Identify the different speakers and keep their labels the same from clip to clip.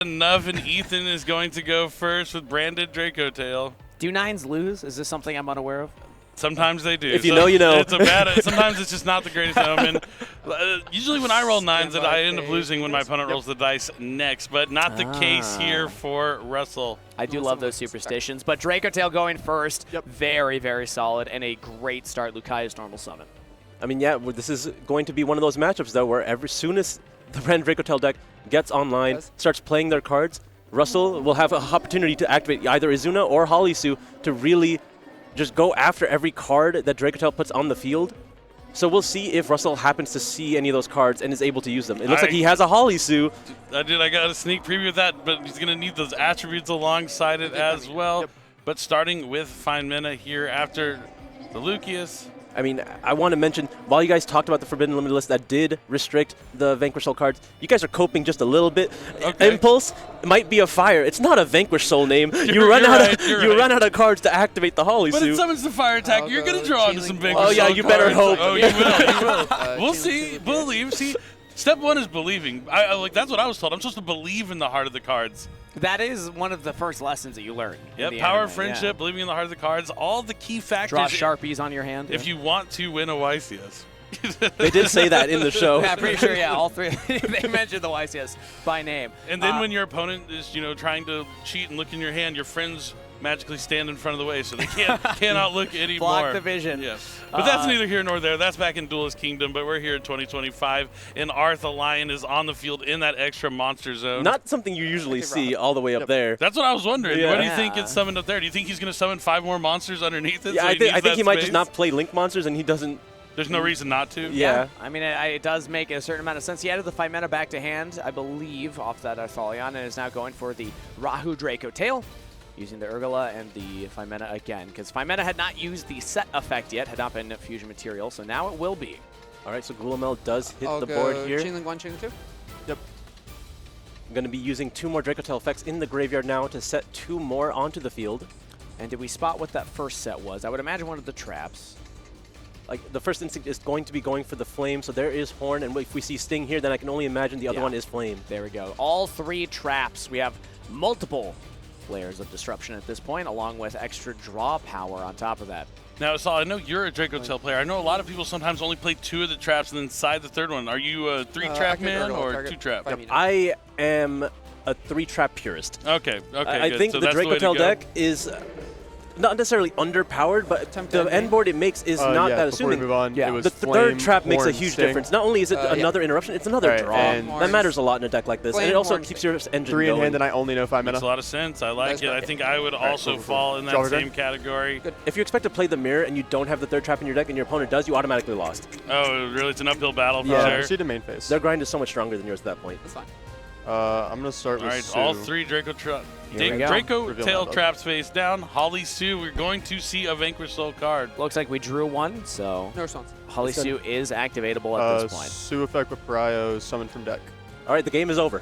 Speaker 1: enough, and Ethan is going to go first with branded Dracotail.
Speaker 2: Do 9s lose? Is this something I'm unaware of?
Speaker 1: Sometimes they do.
Speaker 3: If you know, you know.
Speaker 1: It's a bad. Sometimes it's just not the greatest omen. Usually when I roll 9s, I end up losing when my opponent rolls the dice next, but not the case here for Russell.
Speaker 2: I do love those superstitions, but Dracotail going first, very, very solid, and a great start. Lucai's normal summon.
Speaker 3: I mean, yeah, this is going to be one of those matchups, though, where as soon as the Ren Dracotail deck gets online, starts playing their cards, Russell will have an opportunity to activate either Izuna or Halisu to really just go after every card that Dracotail puts on the field. So we'll see if Russell happens to see any of those cards and is able to use them. It looks like he has a Halisu.
Speaker 1: I got a sneak preview of that, but he's going to need those attributes alongside it as well. But starting with Fine Mena here after the Lucius.
Speaker 3: I mean, I want to mention, while you guys talked about the Forbidden Limited list that did restrict the Vanquish Soul cards, you guys are coping just a little bit.
Speaker 1: Okay.
Speaker 3: Impulse might be a fire. It's not a Vanquish Soul name. You run out of cards to activate the Halisu.
Speaker 1: But it summons the fire attack. You're going to draw into some Vanquish Soul
Speaker 3: Oh, yeah, you better hope.
Speaker 1: Oh, you will. You will. We'll see. Believe. See, step one is believing. Like that's what I was told. I'm supposed to believe in the heart of the cards.
Speaker 2: That is one of the first lessons that you learn.
Speaker 1: Yep, power of friendship, believing in the heart of the cards, all the key factors.
Speaker 2: Draw Sharpies on your hand.
Speaker 1: If you want to win a YCS.
Speaker 3: They did say that in the show.
Speaker 2: Yeah, pretty sure, yeah, all three. They mentioned the YCS by name.
Speaker 1: And then when your opponent is, trying to cheat and look in your hand, your friends magically stand in front of the way, so they cannot look anymore.
Speaker 2: Block the vision.
Speaker 1: Yeah. But that's neither here nor there. That's back in Duelist Kingdom, but we're here in 2025, and Arth Lion is on the field in that extra monster zone.
Speaker 3: Not something you usually see all the way up there.
Speaker 1: That's what I was wondering.
Speaker 3: Yeah.
Speaker 1: What do you think it's summoned up there? Do you think he's going to summon 5 more monsters underneath it?
Speaker 3: Yeah,
Speaker 1: so
Speaker 3: I think he might just
Speaker 1: space?
Speaker 3: not play Link monsters, and he doesn't.
Speaker 1: There's no reason not to.
Speaker 3: Yeah.
Speaker 2: I mean, it does make a certain amount of sense. He added the Fine Mena back to hand, I believe, off that Arthalion, and is now going for the Rahu Dracotail, using the Urgala and the Fine Mena again, because Fine Mena had not used the set effect yet, had not been fusion material, so now it will be.
Speaker 3: All right, so Gulamel does hit the board here.
Speaker 4: Chainlink 1, Chainlink 2.
Speaker 3: Yep. I'm going to be using 2 more Dracotail effects in the graveyard now to set 2 more onto the field.
Speaker 2: And did we spot what that first set was? I would imagine one of the traps.
Speaker 3: Like, the first instinct is going to be going for the flame, so there is Horn, and if we see Sting here, then I can only imagine the other one is flame.
Speaker 2: There we go. All 3 traps. We have multiple layers of disruption at this point, along with extra draw power on top of that.
Speaker 1: Now, Saul, I know you're a Dracotail player. I know a lot of people sometimes only play 2 of the traps and then side the third one. Are you a 3-trap man or 2-trap?
Speaker 3: I am a 3-trap purist.
Speaker 1: Okay,
Speaker 3: I
Speaker 1: good.
Speaker 3: think
Speaker 1: so
Speaker 3: the
Speaker 1: that's
Speaker 3: Dracotail
Speaker 1: the
Speaker 3: deck is not necessarily underpowered, but the end board it makes is not that assuming.
Speaker 5: Before we move on, it was
Speaker 3: the third trap makes a
Speaker 5: Horn,
Speaker 3: huge
Speaker 5: Sting.
Speaker 3: difference. Not only is it another interruption, it's another draw. That matters a lot in a deck like this, and it also keeps your engine
Speaker 5: 3 in
Speaker 3: going.
Speaker 5: hand, and I only know 5 mana.
Speaker 1: Makes a lot of sense. I like it. I think I would also fall in that same category.
Speaker 3: If you expect to play the mirror and you don't have the third trap in your deck and your opponent does, you automatically lost.
Speaker 1: Oh, really? It's an uphill battle for
Speaker 5: Yeah,
Speaker 1: sure.
Speaker 5: see the main phase.
Speaker 3: Their grind is so much stronger than yours at that point.
Speaker 4: That's fine.
Speaker 5: I'm going to start with Sue.
Speaker 1: All 3 Dracotail traps face down. Halisu, we're going to see a Vanquish Soul card.
Speaker 2: Looks like we drew one, so
Speaker 4: No response.
Speaker 2: Halisu is activatable at this point.
Speaker 5: Sue effect with Pariah, summoned from deck.
Speaker 3: All right, the game is over.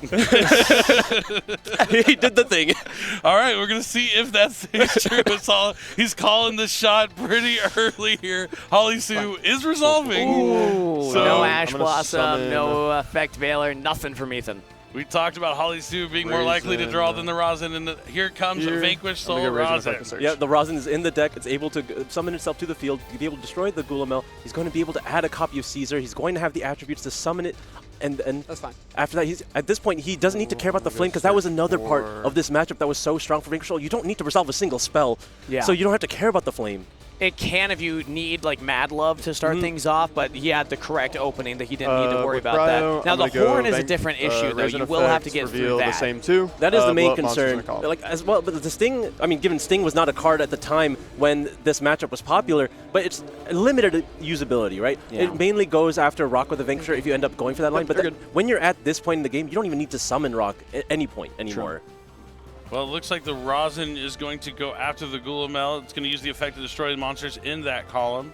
Speaker 3: He did the thing.
Speaker 1: All right, we're going to see if that's true. He's calling the shot pretty early here. Halisu is resolving.
Speaker 2: Ooh,
Speaker 1: so
Speaker 2: no Ash Blossom, no Effect Veiler, nothing from Ethan.
Speaker 1: We talked about Halisu being more likely to draw than the Rosin, and here comes a Vanquish Soul Rosin.
Speaker 3: Yeah, the Rosin is in the deck. It's able to summon itself to the field, to be able to destroy the Gulamel. He's going to be able to add a copy of Caesar. He's going to have the attributes to summon it. And
Speaker 4: that's fine.
Speaker 3: After that, at this point, he doesn't need to care about the flame, because that was another part of this matchup that was so strong for Vanquish Soul. You don't need to resolve a single spell, so you don't have to care about the flame.
Speaker 2: It can if you need like Mad Love to start things off, but he had the correct opening that he didn't need to worry about that. Now the Horn is a different issue though. You will have to get through that.
Speaker 5: The same too.
Speaker 3: That is the main concern. Like as well, but the Sting. I mean, given Sting was not a card at the time when this matchup was popular, but it's limited usability, right?
Speaker 2: Yeah.
Speaker 3: It mainly goes after Rock with the Vanquisher if you end up going for that line. But when you're at this point in the game, you don't even need to summon Rock at any point anymore.
Speaker 2: True.
Speaker 1: Well, it looks like the Rosin is going to go after the Gulamel. It's going to use the effect to destroy the monsters in that column.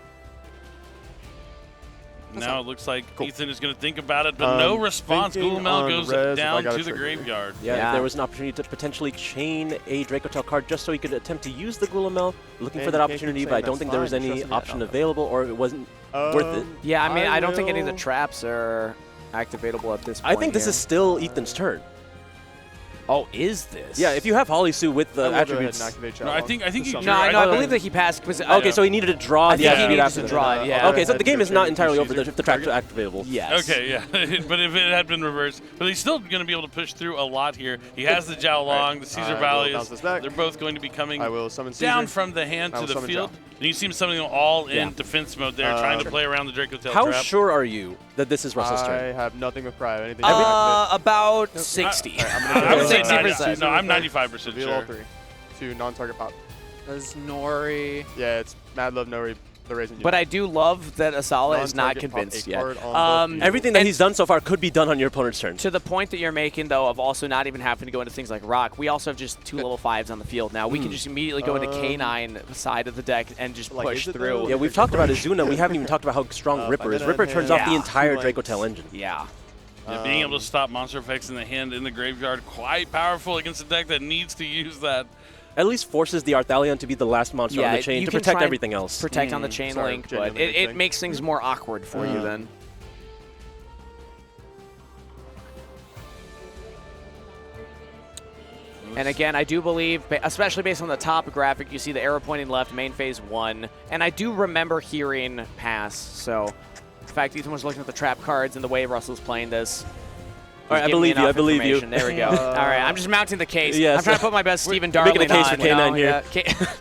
Speaker 1: Now it looks like Ethan is going to think about it, but no response. Gulamel goes down to the graveyard.
Speaker 3: Yeah, if there was an opportunity to potentially chain a Dracotail card just so he could attempt to use the Gulamel, looking for that opportunity, but I don't think there was any option available, or it wasn't worth it.
Speaker 2: Yeah, I mean, I don't think any of the traps are activatable at this point.
Speaker 3: I think this is still Ethan's turn.
Speaker 2: Oh, is this?
Speaker 3: Yeah, if you have Holly Sue with the attributes.
Speaker 1: No, I think he.
Speaker 2: No, I believe that he passed.
Speaker 3: Okay, so he needed to draw the attribute after
Speaker 2: to draw it. Yeah.
Speaker 3: Okay, so the game is not entirely over if the track activatable.
Speaker 2: Yes.
Speaker 1: Okay, yeah. But if it had been reversed, but he's still going to be able to push through a lot here. He has the Jiao Long, the Caesar Valleys. They're both going to be coming down from the hand to the field. And you see him summoning all in defense mode there, trying to play around the Dracotail
Speaker 3: How
Speaker 1: trap.
Speaker 3: sure are you that this is Russell's turn?
Speaker 5: I have nothing with Prio. Anything?
Speaker 2: About 60.
Speaker 1: I would say
Speaker 2: 60%.
Speaker 1: No, I'm 95%
Speaker 5: Reveal
Speaker 1: sure.
Speaker 5: all 3. 2 non-target pop.
Speaker 4: There's Nori.
Speaker 5: Yeah, it's Mad Love Nori, the Raisin.
Speaker 2: But I do love that Asala is not convinced yet.
Speaker 3: Everything that he's done so far could be done on your opponent's turn.
Speaker 2: To the point that you're making, though, of also not even having to go into things like Rock, we also have just 2 level 5s on the field now. We can just immediately go into K9 side of the deck and just push through.
Speaker 3: Yeah, we've talked about Izuna. We haven't even talked about how strong Ripper is. Ripper turns off the entire Dracotail engine.
Speaker 2: Yeah.
Speaker 1: Yeah, being able to stop monster effects in the hand in the graveyard, quite powerful against a deck that needs to use that.
Speaker 3: At least forces the Arthalion to be the last monster on the chain to protect everything else.
Speaker 2: Protect on the chain link, but it makes things more awkward for you then. And again, I do believe, especially based on the top graphic, you see the arrow pointing left, main phase 1. And I do remember hearing pass, so in fact, Ethan was looking at the trap cards and the way Russell's playing this.
Speaker 3: All right, I believe you. I believe you.
Speaker 2: There we go. All right, I'm just mounting the case.
Speaker 3: Yes.
Speaker 2: I'm trying to put my best Stephen Darling
Speaker 3: making a case
Speaker 2: on.
Speaker 3: for K9 here.
Speaker 2: Yeah.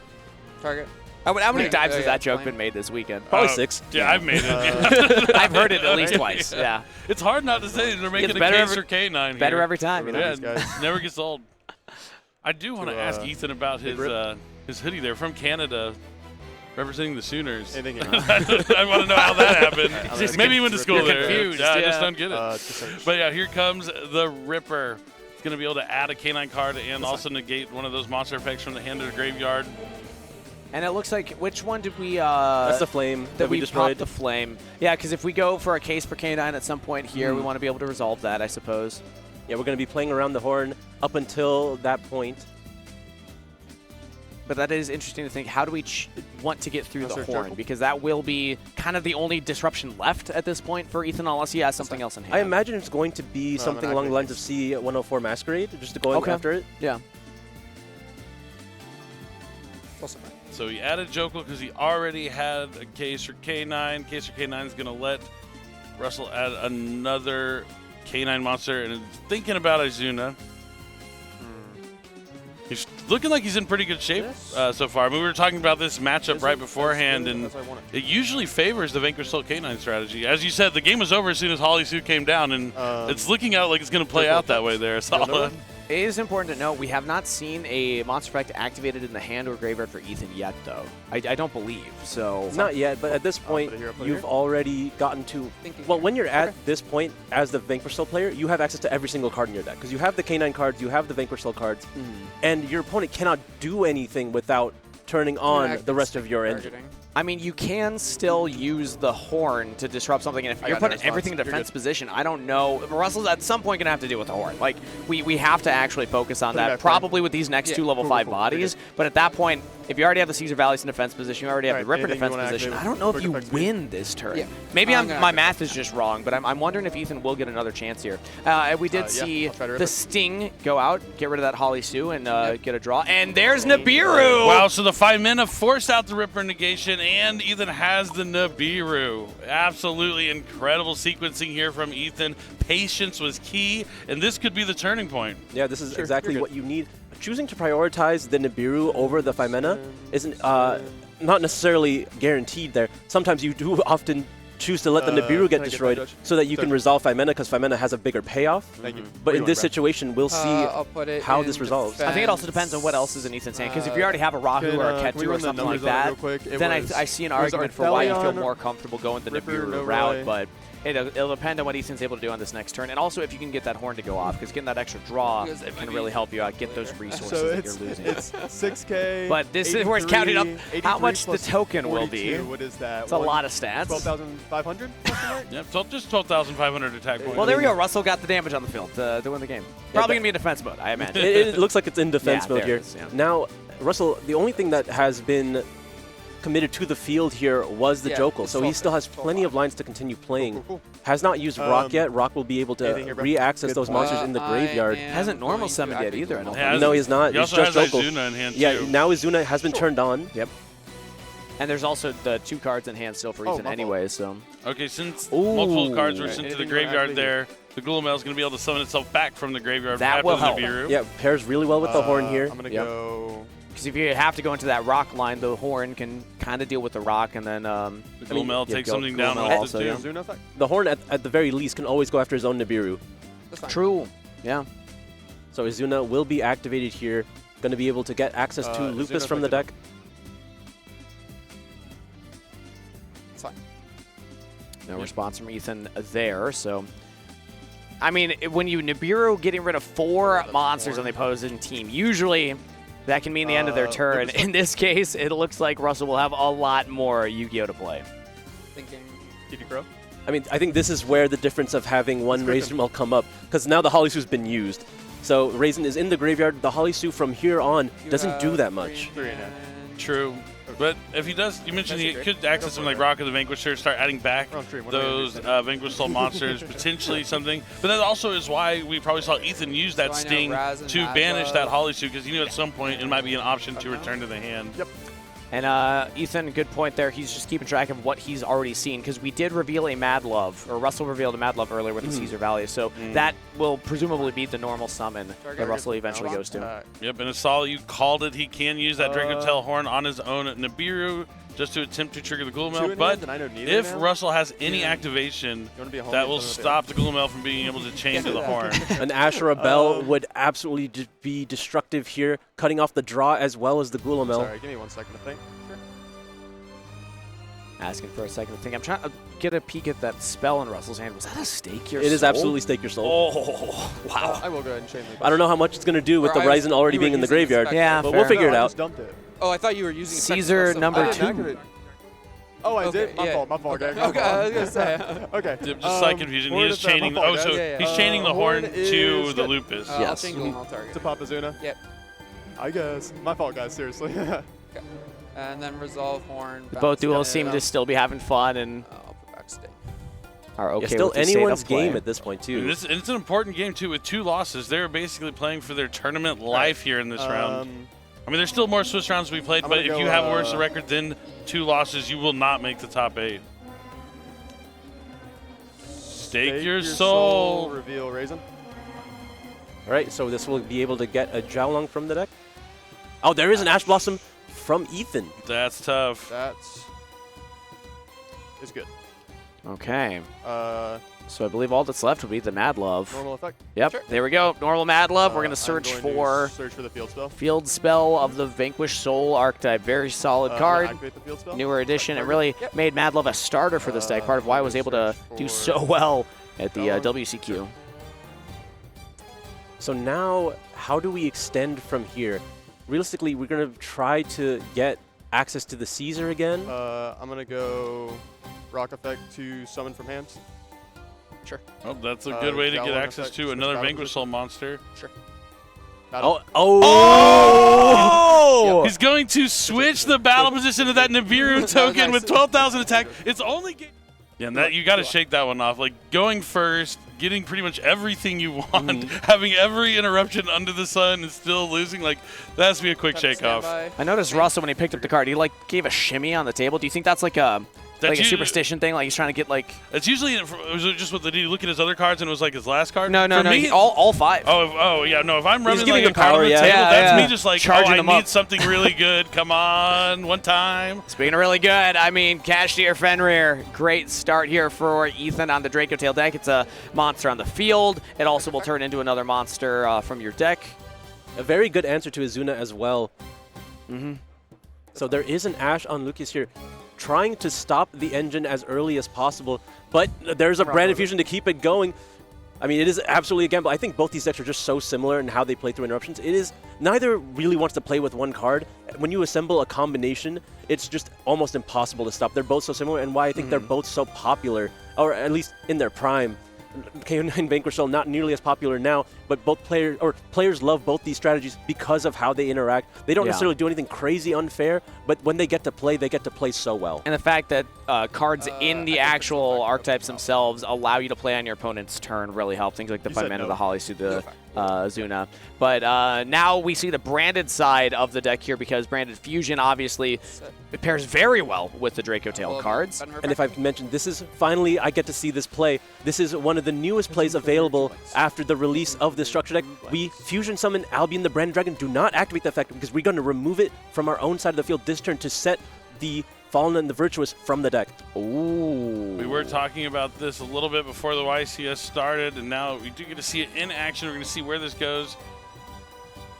Speaker 4: Target.
Speaker 2: How many times has that joke been made this weekend?
Speaker 3: Probably 6.
Speaker 1: Yeah, I've made it.
Speaker 2: I've heard it at least twice. Yeah.
Speaker 1: It's hard not to say they're making a case for K9 here.
Speaker 2: Better every time, you know.
Speaker 1: Yeah, never gets old. I do want to ask Ethan about his hoodie there from Canada, representing the Sooners. I want to know how that happened. Maybe he went to school there.
Speaker 2: Confused.
Speaker 1: Yeah, I just don't get it. But yeah, here comes the Ripper. He's going to be able to add a K9 card and also negate one of those monster effects from the hand to the graveyard.
Speaker 2: And it looks like, which one did we...
Speaker 3: That's the flame that we destroyed.
Speaker 2: Popped the flame. Yeah, because if we go for a case for K9 at some point here, we want to be able to resolve that, I suppose.
Speaker 3: Yeah, we're going to be playing around the horn up until that point.
Speaker 2: But that is interesting to think. How do we want to get through the horn? Because that will be kind of the only disruption left at this point for Ethan, unless he has something else in hand.
Speaker 3: I imagine it's going to be something along the lines of C104 Masquerade, just to go after it.
Speaker 2: Yeah.
Speaker 1: So he added Jokel because he already had a case for K9. Case for K9 is going to let Russell add another K9 monster, and thinking about Izuna. He's looking like he's in pretty good shape so far. I mean, we were talking about this matchup right beforehand, and it usually favors the Vanquish Soul K9 strategy. As you said, the game was over as soon as Holly Sue came down, and it's looking out like it's going to play out that way there. Sala.
Speaker 2: It is important to note we have not seen a monster effect activated in the hand or graveyard for Ethan yet, though. I don't believe so.
Speaker 3: Not yet, but at this point, you've already gotten to. Well, when you're at this point as the Vanquish Soul player, you have access to every single card in your deck because you have the K9 cards, you have the Vanquish Soul cards, and your opponent cannot do anything without turning on the rest of your engine.
Speaker 2: I mean, you can still use the horn to disrupt something, and if you're putting everything in defense position, I don't know. Russell's at some point going to have to deal with the horn. Like, we have to actually focus on that, probably with these next 2 level 5 bodies. But at that point, if you already have the Caesar Valleys in defense position, you already have the Ripper defense position, I don't know if you win this turn. Yeah. Maybe my math is just wrong, but I'm wondering if Ethan will get another chance here. We did see the Sting go out, get rid of that Holly Sue, and get a draw. And there's Nibiru!
Speaker 1: Wow, so the 5 mana forced out the Ripper negation, and Ethan has the Nibiru. Absolutely incredible sequencing here from Ethan. Patience was key, and this could be the turning point.
Speaker 3: Yeah, this is exactly what you need. Choosing to prioritize the Nibiru over the 5 mana isn't not necessarily guaranteed there. Sometimes you do often choose to let the Nibiru get destroyed so that you can resolve 5 mana because 5 mana has a bigger payoff. But in this situation, we'll see how this resolves.
Speaker 2: I think it also depends on what else is in Ethan's hand, because if you already have a Rahu or a Ketu or something like that, then I see an argument for why you feel more comfortable going the Nibiru route, but it'll depend on what Ethan's able to do on this next turn, and also if you can get that horn to go off, because getting that extra draw can really help you out, get those resources that you're losing.
Speaker 5: It's 6K.
Speaker 2: But this is where it's counting up how much the token will be.
Speaker 5: What is that?
Speaker 2: It's a lot of stats.
Speaker 5: 12,500?
Speaker 1: Yep, just 12,500 attack points.
Speaker 2: Well, there we go. Russell got the damage on the field to win the game. Probably going to be in defense mode, I imagine.
Speaker 3: It looks like it's in defense mode here.
Speaker 2: Is, yeah.
Speaker 3: Now, Russell, the only thing that has been committed to the field here was the Jokel, so he still has plenty of lines to continue playing. Has not used Rock yet. Rock will be able to re-access those monsters in the graveyard.
Speaker 2: Hasn't normal summoned yet either, I don't think.
Speaker 3: No, he's not.
Speaker 1: He
Speaker 3: He's
Speaker 1: also
Speaker 3: just
Speaker 1: has
Speaker 3: Jokel.
Speaker 1: Izuna in hand,
Speaker 3: Yeah,
Speaker 1: too.
Speaker 3: now Izuna has been turned on.
Speaker 2: Yep. And there's also the 2 cards in hand still for Ethan anyway, so.
Speaker 1: Okay, since multiple cards were sent to the graveyard there, the Ghoul-O-Mail is going to be able to summon itself back from the graveyard.
Speaker 2: That will help.
Speaker 3: Yeah, pairs really well with the Horn here.
Speaker 5: I'm going to go...
Speaker 2: Because if you have to go into that Rock line, the Horn can kind of deal with the Rock, and then
Speaker 1: the Ghoul-O-Mail takes something down
Speaker 2: also,
Speaker 1: with it,
Speaker 2: too.
Speaker 3: The Horn, at the very least, can always go after his own Nibiru.
Speaker 2: True. Yeah.
Speaker 3: So Izuna will be activated here. Going to be able to get access to Lupus from the deck.
Speaker 5: It's fine.
Speaker 2: No response from Ethan there, so. I mean, when you Nibiru getting rid of 4 monsters on the opposing team, usually that can mean the end of their turn. In this case, it looks like Russell will have a lot more Yu-Gi-Oh! To play.
Speaker 4: Thinking
Speaker 5: TD Crow?
Speaker 3: I mean, I think this is where the difference of having one Raisin will come up, because now the Hollysu's been used. So Raisin is in the graveyard. The Hollysu from here on doesn't do that much.
Speaker 1: True. But if he does, you mentioned he could access something like Rock of the Vanquisher, start adding back those Vanquish Soul monsters, potentially something. But that also is why we probably saw Ethan use that Sting to banish that Hollysu, because he knew at some point it might be an option to return to the hand.
Speaker 5: Yep.
Speaker 2: And Ethan, good point there. He's just keeping track of what he's already seen, because we did reveal a Mad Love, or Russell revealed a Mad Love earlier with the Caesar Valley. So that will presumably be the normal summon that Russell eventually goes to.
Speaker 1: Yep, and Asala, you called it. He can use that Dracotail Horn on his own at Nibiru just to attempt to trigger the Ghoul-O-Mail. But if Russell has any activation, that will stop the Ghoul-O-Mail from being able to chain to the Horn.
Speaker 3: An Ashura Bell would absolutely be destructive here, cutting off the draw as well as the Ghoul-O-Mail.
Speaker 5: Sorry, give me 1 second to think.
Speaker 2: Asking for a second to think. I'm trying to get a peek at that spell in Russell's hand. Was that a Stake Your Soul?
Speaker 3: It is absolutely Stake Your Soul.
Speaker 2: Oh, wow.
Speaker 5: I will go ahead and chain
Speaker 3: I don't know how much it's going to do with the Ryzen already being in the graveyard.
Speaker 2: Yeah,
Speaker 3: but we'll figure it
Speaker 5: I
Speaker 3: out.
Speaker 5: just dumped it.
Speaker 4: Oh, I thought you were using
Speaker 2: Caesar number 2.
Speaker 5: Oh, I did? My fault,
Speaker 4: Okay,
Speaker 5: okay.
Speaker 4: I was going to say.
Speaker 5: Okay.
Speaker 1: Just slight confusion. He is chaining. Oh, so he's chaining the Horn to the Lupus.
Speaker 4: I'll chain Ghoul and I'll target.
Speaker 5: To Papa Zuna?
Speaker 4: Yep.
Speaker 5: I guess. My fault, guys, seriously.
Speaker 4: And then resolve Horn.
Speaker 2: Both duels seem to still be having fun and
Speaker 4: I'll put back Stake.
Speaker 2: are okay
Speaker 3: still
Speaker 2: with the state
Speaker 3: anyone's
Speaker 2: of play.
Speaker 3: game at this point, too.
Speaker 1: And it's an important game, too, with 2 losses. They're basically playing for their tournament life here in this round. I mean, there's still more Swiss rounds to be played, but if you have a worse record than 2 losses, you will not make the top 8. Stake your soul.
Speaker 5: Reveal Raisin.
Speaker 3: All right, so this will be able to get a Jiaolong from the deck. Oh, there is an Ash Blossom from Ethan.
Speaker 1: That's tough.
Speaker 5: That's good.
Speaker 2: Okay. So I believe all that's left would be the Mad Love.
Speaker 5: Normal effect.
Speaker 2: Yep, there we go. Normal Mad Love. We're going to search
Speaker 5: I'm
Speaker 2: for
Speaker 5: search for the field spell.
Speaker 2: Field Spell of the Vanquish Soul archetype. Very solid card.
Speaker 5: Activate the field spell.
Speaker 2: Newer edition. It really made Mad Love a starter for this deck. Part of why it was able to do so well at the WCQ.
Speaker 3: So now, how do we extend from here? Realistically, we're going to try to get access to the Caesar again.
Speaker 5: I'm going to go Rock Effect to summon from hand.
Speaker 4: Sure.
Speaker 1: Oh, that's a good way to get access to another Vanquish Soul monster.
Speaker 4: Sure.
Speaker 3: Oh!
Speaker 1: He's going to switch the battle position of that Nibiru token with 12,000 attack. It's only... Yeah, and that you got to shake that one off. Like, going first, getting pretty much everything you want, having every interruption under the sun and still losing, like, that has to be a quick shake off.
Speaker 2: I noticed Russell when he picked up the card, he, like, gave a shimmy on the table. Do you think that's like a... Like a superstition thing, like he's trying to get like.
Speaker 1: It's usually it was just what did he look at his other cards and it was like his last card.
Speaker 2: No, me, all 5.
Speaker 1: Oh yeah, no. If I'm running
Speaker 3: giving
Speaker 1: like a card
Speaker 3: power,
Speaker 1: on the table, that's me just like,
Speaker 2: charging
Speaker 1: I need something really good. Come on, one time.
Speaker 2: Speaking of really good, I mean, Cashier Fenrir, great start here for Ethan on the Dracotail deck. It's a monster on the field. It also will turn into another monster from your deck.
Speaker 3: A very good answer to Izuna as well. So there is an Ash on Lucas here, trying to stop the engine as early as possible, but there's a Brand Infusion to keep it going. I mean, it is absolutely a gamble. I think both these decks are just so similar in how they play through interruptions. It is, neither really wants to play with one card. When you assemble a combination, it's just almost impossible to stop. They're both so similar, and why I think they're both so popular, or at least in their prime. K9 Vanquish not nearly as popular now, but players love both these strategies because of how they interact. They don't necessarily do anything crazy unfair, but when they get to play so well.
Speaker 2: And the fact that cards in the actual archetypes themselves allow you to play on your opponent's turn really help. Things like the Fimena, the Holisu, the Zuna. But now we see the branded side of the deck here because branded Fusion obviously it pairs very well with the Dracotail cards.
Speaker 3: And if I've mentioned, this is finally I get to see this play. This is one of the newest plays available after the release of this structure deck. We Fusion Summon Albion the Branded Dragon. Do not activate the effect because we're going to remove it from our own side of the field this turn to set the Fallen and the Virtuous from the deck.
Speaker 2: Ooh.
Speaker 1: We were talking about this a little bit before the YCS started, and now we do get to see it in action. We're going to see where this goes.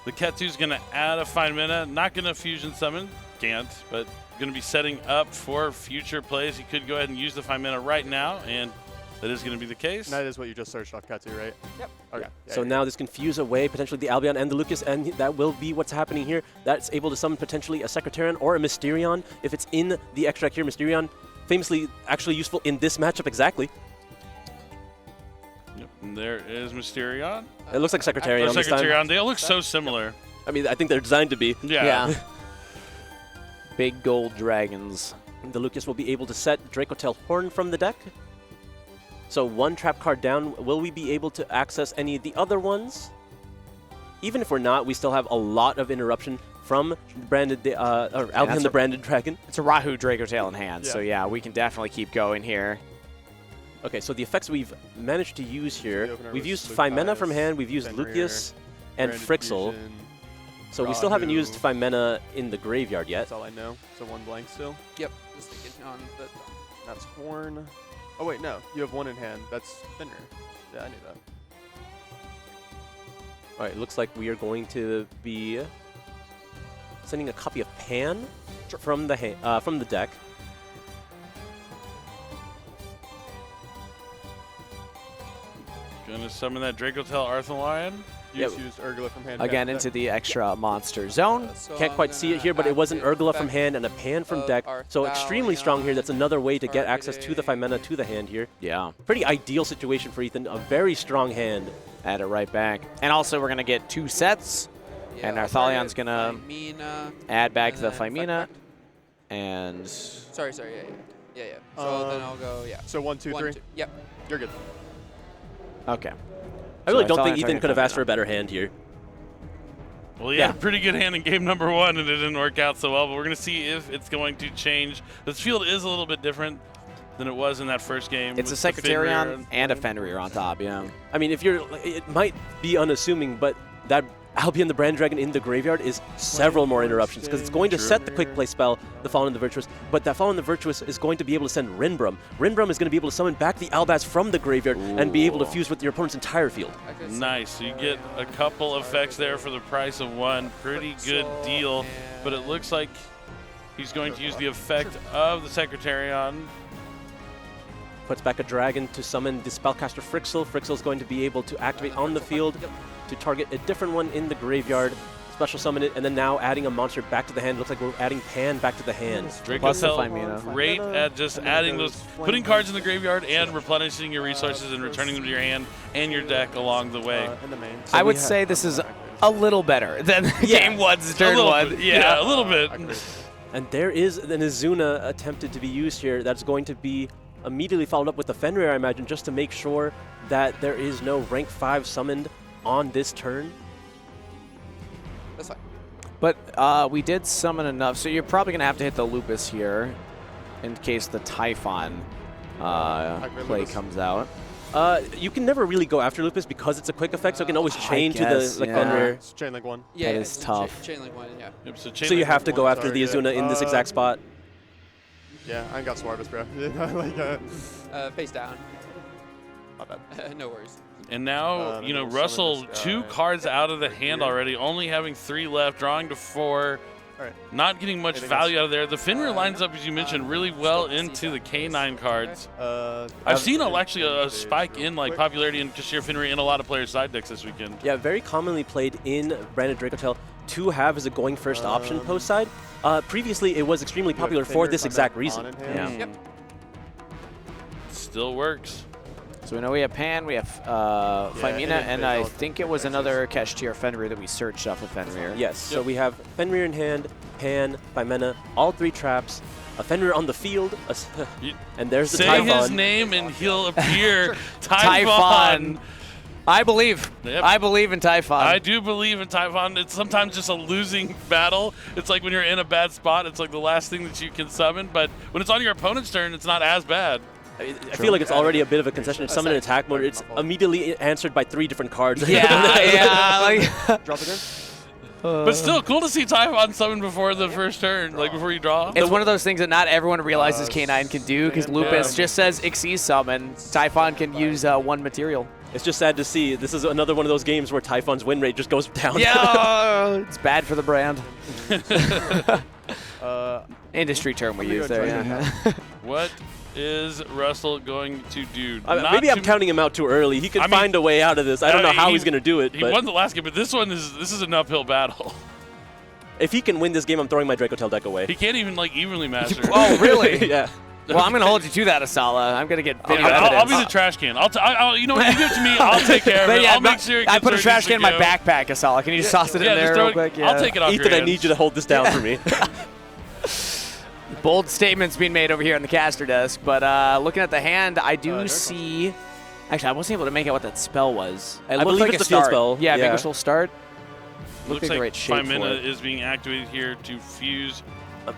Speaker 1: The Ketu's going to add a Fimena, not going to Fusion Summon, can't, but going to be setting up for future plays. He could go ahead and use the Fimena right now, and that is going to be the case.
Speaker 5: And that is what you just searched off Ketu, right?
Speaker 4: Yep.
Speaker 5: Okay.
Speaker 3: Yeah. So now this can fuse away potentially the Albion and the Lucas, and that will be what's happening here. That's able to summon potentially a Secretarian or a Mysterion. If it's in the extract here, Mysterion, famously actually useful in this matchup exactly.
Speaker 1: Yep. And there is Mysterion.
Speaker 3: It looks like Secretarian this time.
Speaker 1: They all look so similar.
Speaker 3: I mean, I think they're designed to be.
Speaker 1: Yeah.
Speaker 2: Big gold dragons.
Speaker 3: The Lucas will be able to set Dracotail Horn from the deck. So one trap card down. Will we be able to access any of the other ones? Even if we're not, we still have a lot of interruption from branded Albion the Branded Dragon.
Speaker 2: It's a Rahu Dracotail in hand, so yeah, we can definitely keep going here.
Speaker 3: Okay, so the effects we've managed to use here, we've used Fimena from hand, we've used Lucius and Frixel. So we still haven't used Fimena in the graveyard yet.
Speaker 5: That's all I know. So one blank still.
Speaker 4: Yep. Just thinking on the.
Speaker 5: That's Horn. Oh wait, no. You have one in hand. That's Thinner. Yeah, I knew that.
Speaker 3: All right, looks like we are going to be sending a copy of Pan from the deck.
Speaker 1: Gonna summon that Dracotail Arthalion.
Speaker 5: Use Urgula from hand.
Speaker 2: Again, into the extra monster zone.
Speaker 4: So
Speaker 3: Can't quite see it here, but it was an Urgula from hand and a Pan from deck. So extremely strong here. That's another way to get access to the Fimena to the hand here.
Speaker 2: Yeah.
Speaker 3: Pretty ideal situation for Ethan. A very strong hand.
Speaker 2: Add it right back. And also we're going to get 2 sets. And Arthalion's going to add back the Fimena. And...
Speaker 4: Sorry, yeah. So then I'll go,
Speaker 5: So 1, 2, 3?
Speaker 4: Yep.
Speaker 5: You're good.
Speaker 2: Okay.
Speaker 3: I really don't think Ethan could have asked for a better hand here.
Speaker 1: Well, he had a pretty good hand in game number 1, and it didn't work out so well, but we're going to see if it's going to change. This field is a little bit different than it was in that first game.
Speaker 2: It's a Secretarian and a Fenrir on top, yeah.
Speaker 3: I mean, it might be unassuming, but that Albion the Brand Dragon in the graveyard is several more interruptions because it's going to set the quick play spell, the Fallen and the Virtuous, but that Fallen and the Virtuous is going to be able to send Rinbrum. Rinbrum is going to be able to summon back the Albaz from the graveyard and be able to fuse with your opponent's entire field.
Speaker 1: Nice. So you get a couple effects there for the price of one. Pretty good deal, but it looks like he's going to use the effect of the Secretarian.
Speaker 3: Puts back a dragon to summon the spellcaster Frixel. Frixel is going to be able to activate on the field to target a different one in the graveyard, special summon it, and then now adding a monster back to the hand. Looks like we're adding Pan back to the hand.
Speaker 1: Dracotail, great at just adding those, putting cards in the graveyard and replenishing your resources and returning them to your hand and your deck along the way.
Speaker 3: So
Speaker 2: I would say this is a little better than game 1's turn 1.
Speaker 1: Yeah, a little bit.
Speaker 3: And there is an Izuna attempted to be used here. That's going to be immediately followed up with the Fenrir, I imagine, just to make sure that there is no rank 5 summoned on this turn.
Speaker 4: That's fine.
Speaker 2: But we did summon enough, so you're probably going to have to hit the Lupus here in case the Typhon play comes out.
Speaker 3: You can never really go after Lupus because it's a quick effect, so it can always chain to the Fenrir.
Speaker 5: It's chain link 1.
Speaker 4: Yeah,
Speaker 2: that is tough.
Speaker 4: Chain link 1, yeah.
Speaker 1: Yep,
Speaker 3: so you have to go after the Izuna in this exact spot.
Speaker 5: Yeah, I ain't got Swarvis, bro.
Speaker 4: Face down.
Speaker 5: My bad.
Speaker 4: No worries.
Speaker 1: And now, you know, Russell, 2 cards out of the hand already, only having 3 left, drawing to 4. Not getting much value out of there. The Fenrir lines up, as you mentioned, really well into the K9 cards. I've seen actually a spike in like popularity in Kashir Fenrir in a lot of players' side decks this weekend. Yeah,
Speaker 3: very commonly played in Branded Dracotail to have as a going first option post side. Previously, it was extremely popular for this exact reason.
Speaker 1: Still works.
Speaker 2: So we know we have Pan, we have Fimina, and I think it was another catch tier Fenrir that we searched off of Fenrir.
Speaker 3: Yes, so we have Fenrir in hand, Pan, Fimina, all 3 traps, a Fenrir on the field, and there's the Typhon.
Speaker 1: Say his name and he'll appear. Typhon.
Speaker 2: I believe.
Speaker 1: Yep.
Speaker 2: I believe in Typhon.
Speaker 1: I do believe in Typhon. It's sometimes just a losing battle. It's like when you're in a bad spot, it's like the last thing that you can summon. But when it's on your opponent's turn, it's not as bad.
Speaker 3: I feel like it's already a bit of a concession. If summon in attack mode, it's immediately answered by 3 different cards.
Speaker 2: Yeah.
Speaker 5: Drop it in.
Speaker 1: But still, cool to see Typhon summon before the first turn, like before you draw.
Speaker 2: It's one of those things that not everyone realizes K9 can do, because Lupus just says Xyz summon. Typhon can use 1 material.
Speaker 3: It's just sad to see. This is another one of those games where Typhon's win rate just goes down.
Speaker 2: Yeah, it's bad for the brand. Industry term we use there. Yeah.
Speaker 1: What is Russell going to do?
Speaker 3: Maybe I'm counting him out too early. He could find a way out of this. I don't know how he's going to do it.
Speaker 1: He won the last game, but this is an uphill battle.
Speaker 3: If he can win this game, I'm throwing my Dracotail deck away.
Speaker 1: He can't even like evenly master.
Speaker 2: Oh, really?
Speaker 3: Yeah.
Speaker 2: Well, I'm going to hold you to that, Asala. I'm going to get video
Speaker 1: I'll
Speaker 2: evidence.
Speaker 1: be the trash can. You know what? You give it to me. I'll take care of it.
Speaker 2: Yeah,
Speaker 1: I'll make sure it
Speaker 2: I
Speaker 1: gets
Speaker 2: put a
Speaker 1: where it
Speaker 2: trash
Speaker 1: needs
Speaker 2: can in
Speaker 1: to
Speaker 2: my
Speaker 1: go.
Speaker 2: backpack, Asala. Can you just toss it in there real quick? Yeah.
Speaker 1: I'll take it off
Speaker 3: Ethan,
Speaker 1: your
Speaker 3: I
Speaker 1: hands.
Speaker 3: need you to hold this down for me.
Speaker 2: Bold statements being made over here on the caster desk, but looking at the hand, I do see. Actually, I wasn't able to make out what that spell was. It looked
Speaker 3: believe
Speaker 2: like
Speaker 3: it's
Speaker 2: a
Speaker 3: the field
Speaker 2: start.
Speaker 3: spell.
Speaker 2: Yeah,
Speaker 3: Yeah.
Speaker 2: Vanquish will start.
Speaker 1: Looks
Speaker 2: like
Speaker 1: like
Speaker 2: the right shape for
Speaker 1: Fimina
Speaker 2: it.
Speaker 1: is being activated here to fuse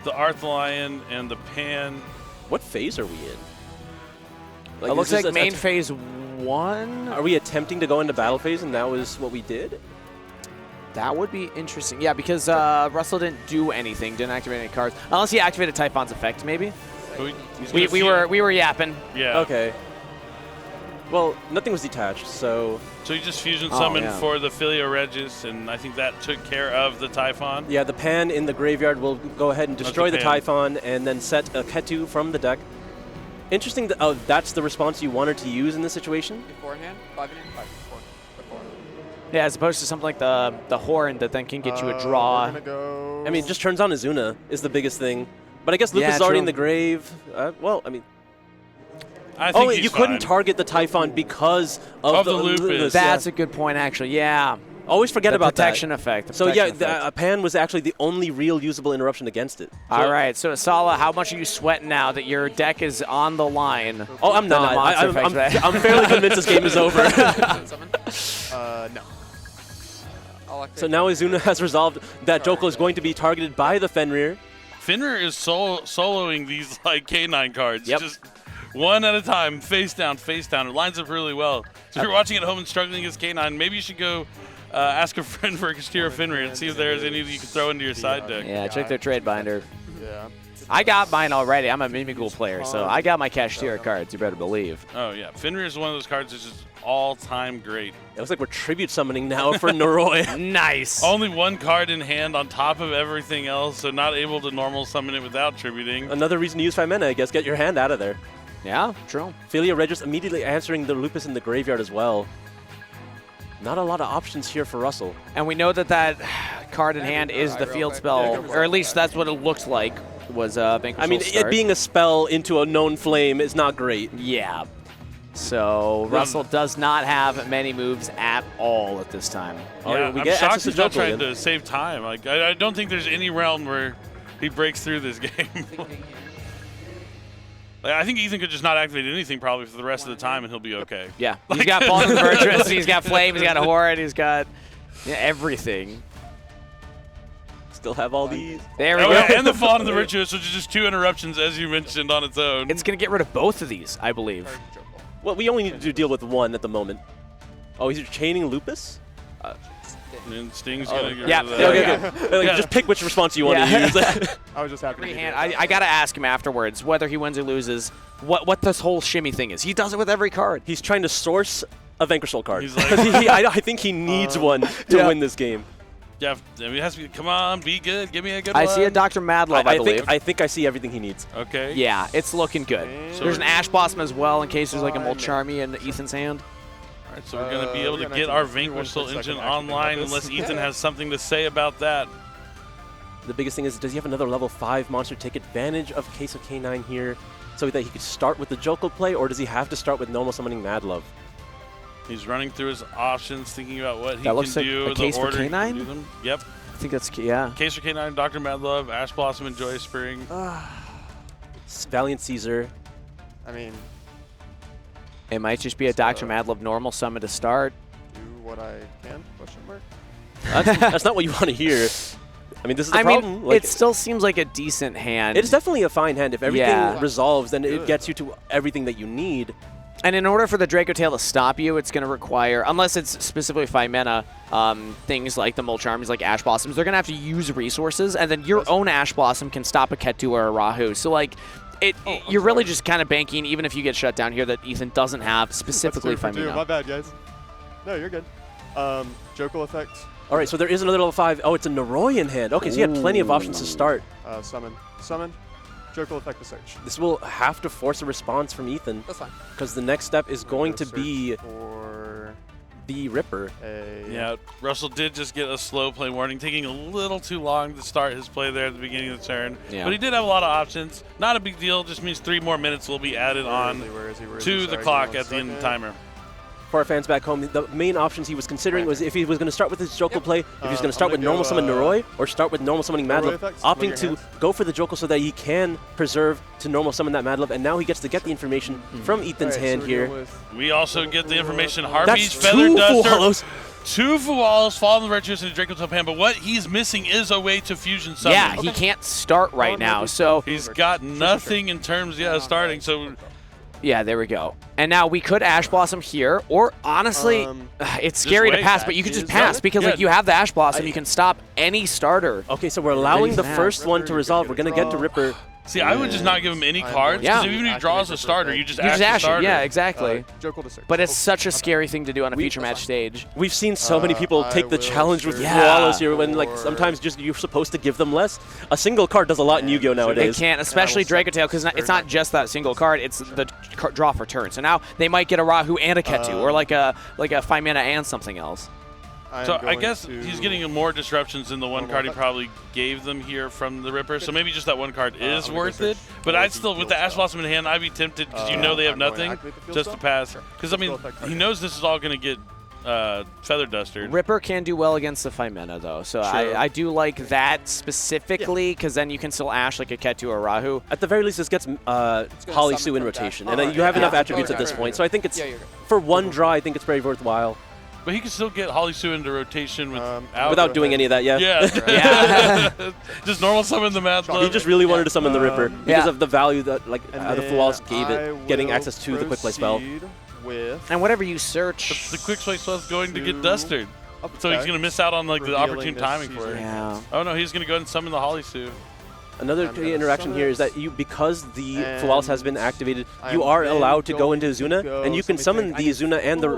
Speaker 1: the Arthlion and the Pan.
Speaker 3: What phase are we in?
Speaker 2: It looks
Speaker 3: is
Speaker 2: like
Speaker 3: this
Speaker 2: main phase 1.
Speaker 3: Are we attempting to go into battle phase and that was what we did?
Speaker 2: That would be interesting. Yeah, because Russell didn't do anything, didn't activate any cards. Unless he activated Typhon's effect, maybe. We were yapping.
Speaker 1: Yeah.
Speaker 3: Okay. Well, nothing was detached, so...
Speaker 1: So you just fusion summoned for the Filio Regis, and I think that took care of the Typhon.
Speaker 3: Yeah, the Pan in the graveyard will go ahead and destroy the Typhon and then set a Ketu from the deck. Interesting that that's the response you wanted to use in this situation.
Speaker 4: Beforehand, 5 in hand, 5 before.
Speaker 2: Yeah, as opposed to something like the Horn that then can get you a draw.
Speaker 5: Go.
Speaker 3: I mean, it just turns on Azuna is the biggest thing. But I guess Lupus is already in the grave. Well, I mean...
Speaker 1: I think
Speaker 3: you couldn't target the Typhon because of the Lupus.
Speaker 2: That's a good point, actually. Yeah.
Speaker 3: Always forget about that.
Speaker 2: Protection effect.
Speaker 3: So yeah, Pan was actually the only real usable interruption against it.
Speaker 2: All right, so Asala, how much are you sweating now that your deck is on the line?
Speaker 3: Oh, I'm not. I'm fairly convinced this game is over.
Speaker 5: No.
Speaker 3: So now Azuna has resolved that Dracotail is going to be targeted by the Fenrir.
Speaker 1: Fenrir is soloing these like K9 cards.
Speaker 2: Yep.
Speaker 1: Just one at a time, face down, face down. It lines up really well. So if you're watching at home and struggling against K9, maybe you should go ask a friend for a Kastira Fenrir and see if there's any you can throw into your side deck.
Speaker 2: Yeah, check their trade binder.
Speaker 5: Yeah.
Speaker 2: I got mine already. I'm a Mimikul player, so I got my Kastira cards, you better believe.
Speaker 1: Oh, yeah. Fenrir is one of those cards that's just all-time great.
Speaker 3: It looks like we're tribute summoning now for Noroi.
Speaker 2: Nice.
Speaker 1: Only one card in hand on top of everything else, so not able to normal summon it without tributing.
Speaker 3: Another reason to use Fimina, I guess. Get your hand out of there.
Speaker 2: Yeah, true.
Speaker 3: Filio Regis immediately answering the Lupus in the graveyard as well. Not a lot of options here for Russell.
Speaker 2: And we know that card in hand is the field spell, or at least that's what it looked like was Vanquish.
Speaker 3: I mean, it being a spell into a known flame is not great.
Speaker 2: Yeah. So Russell does not have many moves at all at this time.
Speaker 1: Yeah, I'm shocked he's not trying to save time. Like, I don't think there's any realm where he breaks through this game. Like, I think Ethan could just not activate anything probably for the rest of the time, and he'll be okay.
Speaker 2: Yeah, he's got Fallen Virtuous, he's got Flame, he's got a Horrid, he's got everything.
Speaker 3: Still have all these.
Speaker 2: There we go.
Speaker 1: Yeah, and the Fallen of the Virtuous, which is just 2 interruptions, as you mentioned, on its own.
Speaker 2: It's going to get rid of both of these, I believe.
Speaker 3: Well, we only need to deal with one at the moment. Oh, he's chaining Lupus?
Speaker 1: And Sting's going to get rid of that.
Speaker 3: Okay. Just pick which response you want to use.
Speaker 5: I was just happy.
Speaker 2: I got to ask him afterwards, whether he wins or loses, what this whole shimmy thing is. He does it with every card.
Speaker 3: He's trying to source a Vanquish Soul card.
Speaker 1: He's like,
Speaker 3: I think he needs one to win this game.
Speaker 1: Yeah, I mean, it has to be, come on, be good. Give me a good one.
Speaker 2: I see a Dr. Madlove, I believe.
Speaker 3: I think I see everything he needs.
Speaker 1: Okay.
Speaker 2: Yeah, it's looking good. There's an Ash Blossom as well in case there's like a Molcharmy in Ethan's hand.
Speaker 1: All right, so we're going to be able to get our Vanquish Soul engine online unless Ethan has something to say about that.
Speaker 3: The biggest thing is, does he have another level 5 monster take advantage of Case of K9 here? so that he could start with the Jokel play, or does he have to start with normal summoning Mad Love?
Speaker 1: He's running through his options, thinking about what he
Speaker 2: That looks
Speaker 1: can
Speaker 2: like
Speaker 1: do.
Speaker 2: a case for
Speaker 1: order he can
Speaker 2: K9?
Speaker 1: do them. Yep.
Speaker 2: I think that's, yeah.
Speaker 1: Case for K9, Dr. Madlove, Ash Blossom, and Joy Spring.
Speaker 3: Valiant Caesar.
Speaker 5: I mean,
Speaker 2: It might just be a Dr. Madlove normal summon to start.
Speaker 5: do what I can, question mark.
Speaker 3: That's not what you want to hear. I mean, this is the problem.
Speaker 2: mean,
Speaker 3: Like,
Speaker 2: it still seems like a decent hand.
Speaker 3: it's definitely a fine hand. If everything
Speaker 2: Yeah.
Speaker 3: resolves, then it gets you to everything that you need.
Speaker 2: And in order for the Dracotail to stop you, it's going to require, unless it's specifically 5 mana, things like the Mulch Armies, like Ash Blossoms, they're going to have to use resources, and then your own Ash Blossom can stop a Ketu or a Rahu. So, like, you're really just kind of banking, even if you get shut down here, that Ethan doesn't have specifically 5 mana.
Speaker 5: My bad, guys. No, you're good. Jokel effect.
Speaker 3: All right, so there is another level 5. Oh, it's a Noroyan hand. Okay, so you had plenty of options to start.
Speaker 5: Summon. Jokel effect to search.
Speaker 3: This will have to force a response from Ethan.
Speaker 4: That's fine.
Speaker 3: Because the next step is going to be
Speaker 5: for
Speaker 3: the Ripper.
Speaker 1: Yeah, Russell did just get a slow play warning, taking a little too long to start his play there at the beginning of the turn.
Speaker 2: Yeah.
Speaker 1: But he did have a lot of options. Not a big deal, just means 3 more minutes will be added on to the clock at the end of the timer.
Speaker 3: For our fans back home, the main options he was considering was if he was going to start with his Jokel play, if he was going to start with normal summon Noroi, or start with normal summoning Madlove, opting to go for the Jokel so that he can preserve to normal summon that Madlove, and now he gets to get the information from Ethan's hand here.
Speaker 1: We also get the information,
Speaker 3: That's
Speaker 1: Harpies, Feather
Speaker 3: 2
Speaker 1: Duster,
Speaker 3: Fuwalos.
Speaker 1: 2 Fuwalos, Fallen Virtuous, and a Dracotail Pan, but what he's missing is a way to fusion summon.
Speaker 2: Yeah, he can't start right now, so...
Speaker 1: He's got nothing in terms, of starting, so...
Speaker 2: Yeah, there we go. And now we could Ash Blossom here, or honestly, it's scary to
Speaker 1: wait.
Speaker 2: pass, but you could just pass because like you have the Ash Blossom, you can stop any starter.
Speaker 3: Okay, so we're allowing the first one to resolve. We're going to get to Ripper.
Speaker 1: See, I would just not give him any cards, because even if he draws a starter, you just ash the starter.
Speaker 2: Yeah, exactly.
Speaker 5: Jokel to search.
Speaker 2: But it's such a scary thing to do on a feature match stage.
Speaker 3: We've seen so many people take the challenge with
Speaker 2: Yeah.
Speaker 3: Fuwalos here when like sometimes just you're supposed to give them less. A single card does a lot in Yu-Gi-Oh!
Speaker 2: They
Speaker 3: nowadays.
Speaker 2: can't, especially Dracotail, because it's not just that single card, it's the draw for turn. So now they might get a Rahu and a Ketu, or like a 5 mana and something else.
Speaker 1: So I guess he's getting more disruptions than the one card he probably gave them here from the Ripper. So maybe just that one card is worth it. But I'd still, with the Ash Blossom in hand, I'd be tempted because you know they have nothing, just to pass. Because I mean, he knows this is all going to get Feather Dustered.
Speaker 2: Ripper can do well against the 5 mana though, so I do like that specifically because then you can still Ash like a Ketu or Rahu.
Speaker 3: At the very least, this gets Holly Sue in rotation, and you have enough attributes at this point. So I think it's for one draw. I think it's very worthwhile.
Speaker 1: But he can still get Holly Sue into rotation
Speaker 3: without doing any of that. Yeah.
Speaker 2: Yeah.
Speaker 1: Just normal summon the Mad Love.
Speaker 3: He just really wanted to summon the Ripper because of the value that the Fuwalos gave it, getting access to the quick play spell.
Speaker 2: And whatever you search,
Speaker 1: the quick play spell is going to get dustered. So he's going to miss out on like the opportune timing for it.
Speaker 2: Yeah.
Speaker 1: Oh no, he's going to go ahead and summon the Holly Sue.
Speaker 3: Another interaction here is that because the Fuwalos has been activated, you are allowed to go into Izuna, and you can summon the Izuna and the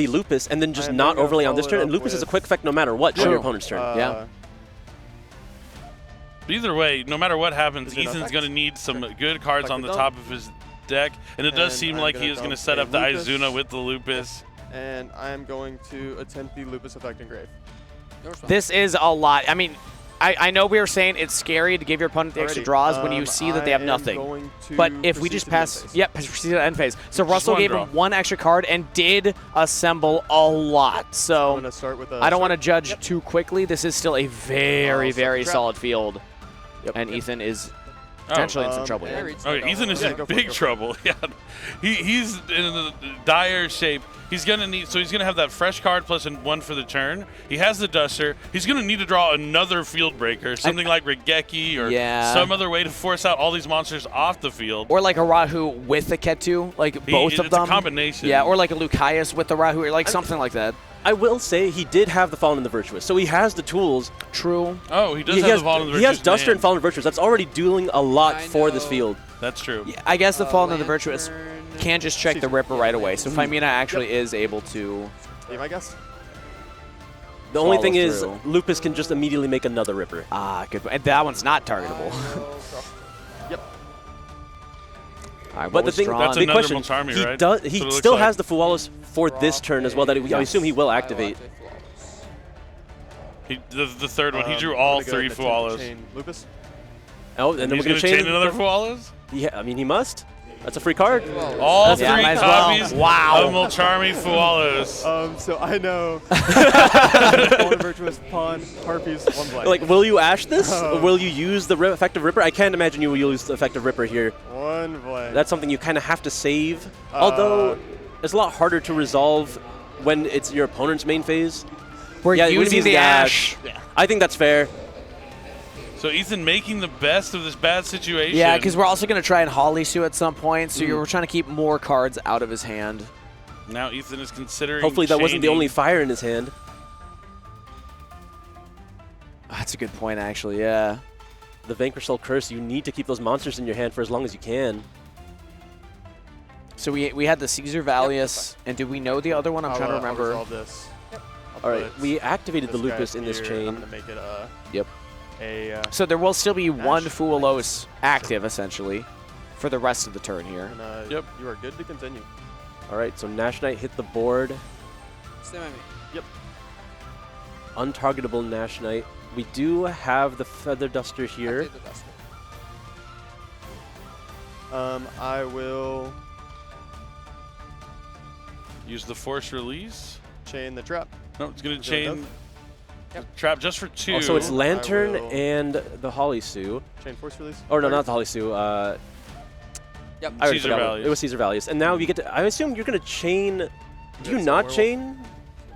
Speaker 3: Lupus, and then just not overlay on this turn. And Lupus is a quick effect no matter what on your opponent's turn.
Speaker 2: Yeah.
Speaker 1: But either way, no matter what happens, Ethan's going to need some good cards on the top of his deck, and it does seem like he is going to set up the Izuna with the Lupus.
Speaker 5: And I am going to attempt the Lupus effect engrave.
Speaker 2: This is a lot. I mean, I know we were saying it's scary to give your opponent the extra draws when you see that they have nothing. But if we just pass, proceed to the end phase. So Russell gave him 1 extra card and did assemble a lot. So I don't want to judge too quickly. This is still a very, very solid field. And Ethan is potentially in some trouble here.
Speaker 1: Okay, Ethan is in big trouble. Yeah, he's in a dire shape. He's gonna need, so he's gonna have that fresh card plus 1 for the turn. He has the Duster. He's gonna need to draw another Field Breaker, something like Regeki or some other way to force out all these monsters off the field.
Speaker 2: Or like a Rahu with a Ketu, like both of them.
Speaker 1: It's a combination.
Speaker 2: Yeah, or like a Lucaeus with the Rahu, or like something like that.
Speaker 3: I will say he did have the Fallen and the Virtuous, so he has the tools.
Speaker 2: True.
Speaker 1: Oh, he does have the Fallen and the Virtuous.
Speaker 3: He has Duster and Fallen and Virtuous. That's already doing a lot for this field.
Speaker 1: That's true.
Speaker 2: Yeah, I guess the Fallen and the Virtuous can just check the Ripper right away, so Femina actually is able to.
Speaker 5: I guess.
Speaker 3: The only thing is, Lupus can just immediately make another Ripper.
Speaker 2: Ah, good. And that one's not targetable.
Speaker 5: Yep.
Speaker 2: Right,
Speaker 3: but the thing,
Speaker 1: that's
Speaker 3: big question,
Speaker 1: right?
Speaker 3: he still has the Fuwalos for this turn as well that I assume he will activate.
Speaker 1: The third one, he drew all 3 Fuwalos.
Speaker 5: Lupus.
Speaker 3: Oh, and then
Speaker 1: he's
Speaker 3: we're going to
Speaker 1: chain another Fualos?
Speaker 3: Yeah, I mean, he must. That's a free card.
Speaker 1: All three copies of
Speaker 2: Wow.
Speaker 1: Mulcharmy Fualos.
Speaker 5: So I know. One Virtuous Pawn, Harpies, one blank.
Speaker 3: Like, will you ash this? Or will you use the effective Ripper? I can't imagine you will use the effective Ripper here.
Speaker 5: One blank.
Speaker 3: That's something you kind of have to save. Although, it's a lot harder to resolve when it's your opponent's main phase.
Speaker 2: We're using the ash.
Speaker 3: Yeah. I think that's fair.
Speaker 1: So Ethan making the best of this bad situation.
Speaker 2: Yeah, because we're also going to try and Holly Sue at some point, so we're trying to keep more cards out of his hand.
Speaker 1: Now Ethan is considering
Speaker 3: Hopefully that wasn't the
Speaker 1: chaining.
Speaker 3: only fire in his hand.
Speaker 2: That's a good point, actually, yeah.
Speaker 3: The Vanquish Soul Curse, you need to keep those monsters in your hand for as long as you can.
Speaker 2: So we had the Caesar Valius, and do we know the other one? I'm trying to remember.
Speaker 5: I'll resolve this.
Speaker 3: All right, we activated the Lupus in this chain.
Speaker 5: I'm going to make it
Speaker 2: Yep.
Speaker 5: a
Speaker 2: So there will still be one Fualos active, essentially, for the rest of the turn here.
Speaker 5: and,
Speaker 1: Yep.
Speaker 5: You are good to continue.
Speaker 3: All right, so Nash Knight hit the board.
Speaker 4: Stay by me.
Speaker 5: Yep.
Speaker 3: Untargetable Nash Knight. We do have the Feather Duster here.
Speaker 4: Update the duster.
Speaker 5: I will
Speaker 1: Use the force release.
Speaker 5: chain the trap.
Speaker 1: No, it's going to
Speaker 5: Is that
Speaker 1: chain the trap just for 2.
Speaker 3: Oh, so it's Lantern
Speaker 5: will-
Speaker 3: and the Holly Sue.
Speaker 5: Chain force release.
Speaker 3: Or no, not the Holly Sue.
Speaker 4: Yep.
Speaker 3: I already
Speaker 1: Caesar
Speaker 3: forgot what-
Speaker 1: Valius.
Speaker 3: It was Caesar Valius. And now we get to, I assume you're going to chain. Do you
Speaker 5: It's a
Speaker 3: not
Speaker 5: werewolf.
Speaker 3: chain?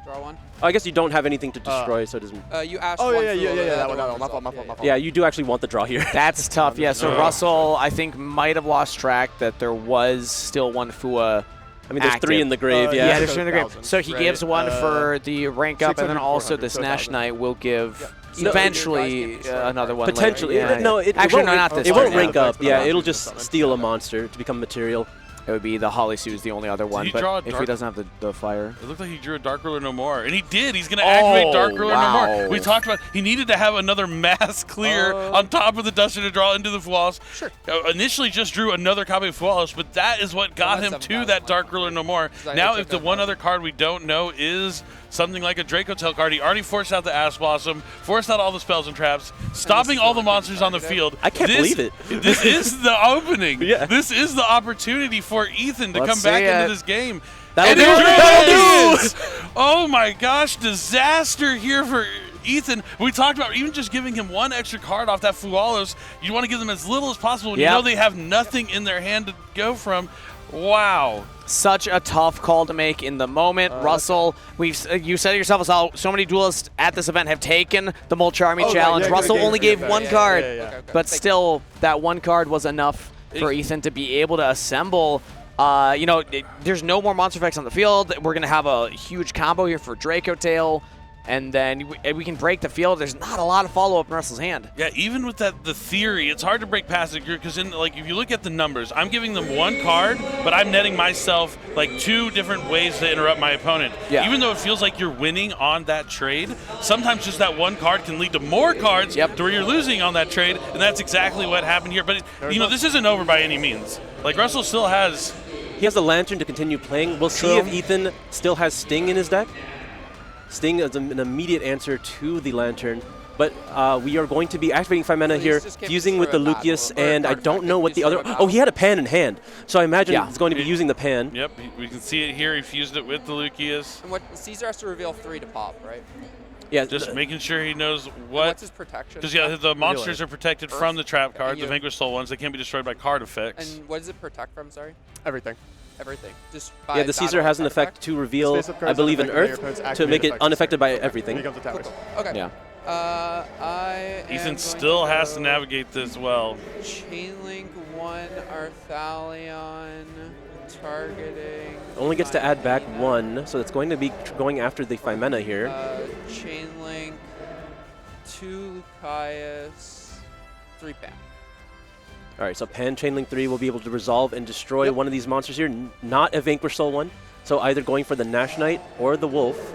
Speaker 4: Draw one.
Speaker 3: Oh, I guess you don't have anything to destroy, so it doesn't.
Speaker 4: You asked
Speaker 5: Oh,
Speaker 4: one
Speaker 5: yeah,
Speaker 4: Fuel,
Speaker 5: yeah,
Speaker 4: the
Speaker 5: that
Speaker 4: other
Speaker 5: one. My
Speaker 4: resolved.
Speaker 5: fault, my fault, my fault.
Speaker 3: Yeah, you do actually want the draw here.
Speaker 2: That's tough, yeah. So Russell, I think, might have lost track that there was still one Fua.
Speaker 3: I mean, there's
Speaker 2: active.
Speaker 3: 3 in the grave,
Speaker 5: Yeah,
Speaker 2: Yeah,
Speaker 3: yeah.
Speaker 2: there's 3 in the grave.
Speaker 5: 1,000,
Speaker 2: So he
Speaker 5: right?
Speaker 2: gives one for the rank up, and then
Speaker 5: 600,
Speaker 2: also
Speaker 5: 400,
Speaker 2: this
Speaker 5: so
Speaker 2: Nash
Speaker 5: 1,000.
Speaker 2: Knight will give
Speaker 3: No,
Speaker 2: eventually another one. later.
Speaker 3: Potentially.
Speaker 2: Yeah,
Speaker 3: No, it
Speaker 2: actually,
Speaker 3: won't,
Speaker 2: no, not this
Speaker 3: it won't
Speaker 2: turn,
Speaker 3: rank
Speaker 2: yeah.
Speaker 3: up. Yeah, it'll
Speaker 5: Monsters
Speaker 3: just
Speaker 5: or something.
Speaker 3: steal a monster to become material.
Speaker 2: It would be the Holly Sue is the only other one,
Speaker 1: he draw a
Speaker 2: but if he
Speaker 1: dark-
Speaker 2: doesn't have the fire.
Speaker 1: It looked like he drew a Dark Ruler No More. And he did. He's going to activate Dark Ruler No
Speaker 2: wow.
Speaker 1: More. We talked about he needed to have another mass clear on top of the Duster to draw into the Fualos.
Speaker 4: Sure.
Speaker 1: Initially just drew another copy of Fualos, but that is what got him
Speaker 4: that's
Speaker 1: to
Speaker 4: 7,000.
Speaker 1: that Dark Ruler No More.
Speaker 4: I
Speaker 1: Now,
Speaker 4: took
Speaker 1: if the
Speaker 4: that
Speaker 1: one
Speaker 4: card.
Speaker 1: other card we don't know is something like a Dracotail card, he already forced out the Ash Blossom, forced out all the spells and traps, stopping all the monsters on the field.
Speaker 3: I can't believe it.
Speaker 1: This is the opening.
Speaker 3: Yeah.
Speaker 1: This is the opportunity for Ethan to
Speaker 2: Let's
Speaker 1: come back
Speaker 2: see it.
Speaker 1: into this game.
Speaker 3: That'll
Speaker 1: And
Speaker 3: do
Speaker 1: it
Speaker 3: it. That'll
Speaker 1: is! Oh my gosh, disaster here for Ethan. We talked about even just giving him one extra card off that Fualos. You want to give them as little as possible when you
Speaker 2: Yep.
Speaker 1: know they have nothing in their hand to go from. Wow.
Speaker 2: Such a tough call to make in the moment. Russell, you said it yourself, so many duelists at this event have taken the Mulcharmy
Speaker 5: Oh,
Speaker 2: challenge.
Speaker 5: yeah,
Speaker 2: Russell
Speaker 5: yeah,
Speaker 2: only
Speaker 5: yeah,
Speaker 2: gave
Speaker 5: yeah,
Speaker 2: one
Speaker 5: yeah,
Speaker 2: card,
Speaker 5: yeah, yeah.
Speaker 4: Okay, okay.
Speaker 2: but
Speaker 4: Thank
Speaker 2: still, that one card was enough for Ethan to be able to assemble. There's no more monster effects on the field. We're going to have a huge combo here for Dracotail, and then we can break the field. There's not a lot of follow-up in Russell's hand.
Speaker 1: Yeah, even with the theory, it's hard to break past it because if you look at the numbers, I'm giving them one card, but I'm netting myself like 2 different ways to interrupt my opponent.
Speaker 2: Yeah.
Speaker 1: Even though it feels like you're winning on that trade, sometimes just that one card can lead to more cards to where you're losing on that trade, and that's exactly what happened here. But this isn't over by any means. Like Russell still has.
Speaker 3: He has the Lantern to continue playing. We'll see if Ethan still has Sting in his deck. Sting is an immediate answer to the Lantern. But we are going to be activating 5 mana here,
Speaker 4: just can't
Speaker 3: fusing with the
Speaker 4: destroy a
Speaker 3: Lucius,
Speaker 4: battle, or
Speaker 3: and I
Speaker 4: artifact.
Speaker 3: don't know what the
Speaker 4: Destroy
Speaker 3: other...
Speaker 4: a
Speaker 3: Oh, he
Speaker 4: battle.
Speaker 3: had a Pan in hand. So I imagine
Speaker 2: Yeah.
Speaker 3: he's going to be using the Pan.
Speaker 1: Yep, we can see it here. He fused it with the Lucius.
Speaker 4: And what Caesar has to reveal 3 to pop, right?
Speaker 3: Yeah,
Speaker 1: Just making sure he knows
Speaker 4: And
Speaker 1: what.
Speaker 4: what's his protection?
Speaker 1: Because the monsters are protected from the trap card,
Speaker 4: you-
Speaker 1: the Vanquish Soul ones. They can't be destroyed by card effects.
Speaker 4: And what does it protect from? Sorry,
Speaker 5: Everything.
Speaker 4: everything. Just
Speaker 3: yeah, the Caesar has an effect to reveal,
Speaker 5: Space up cards
Speaker 3: I believe, an
Speaker 5: unaffected by your
Speaker 3: Earth
Speaker 5: opponent's
Speaker 3: to
Speaker 5: activated
Speaker 3: make it
Speaker 5: effects.
Speaker 3: unaffected by
Speaker 5: It
Speaker 3: everything.
Speaker 5: becomes a tower.
Speaker 4: Okay.
Speaker 2: Yeah.
Speaker 4: I am
Speaker 1: Ethan
Speaker 4: going
Speaker 1: still
Speaker 4: to
Speaker 1: has to
Speaker 4: go
Speaker 1: navigate this well.
Speaker 4: Chainlink 1 Arthalion targeting.
Speaker 3: Only gets to add back 1, so it's going to be going after the Phimena here.
Speaker 4: Chainlink 2 Lucius 3 Pan.
Speaker 3: All right, so Pan Chainlink 3 will be able to resolve and destroy one of these monsters here, not a Vanquish Soul one. So either going for the Nash Knight or the Wolf.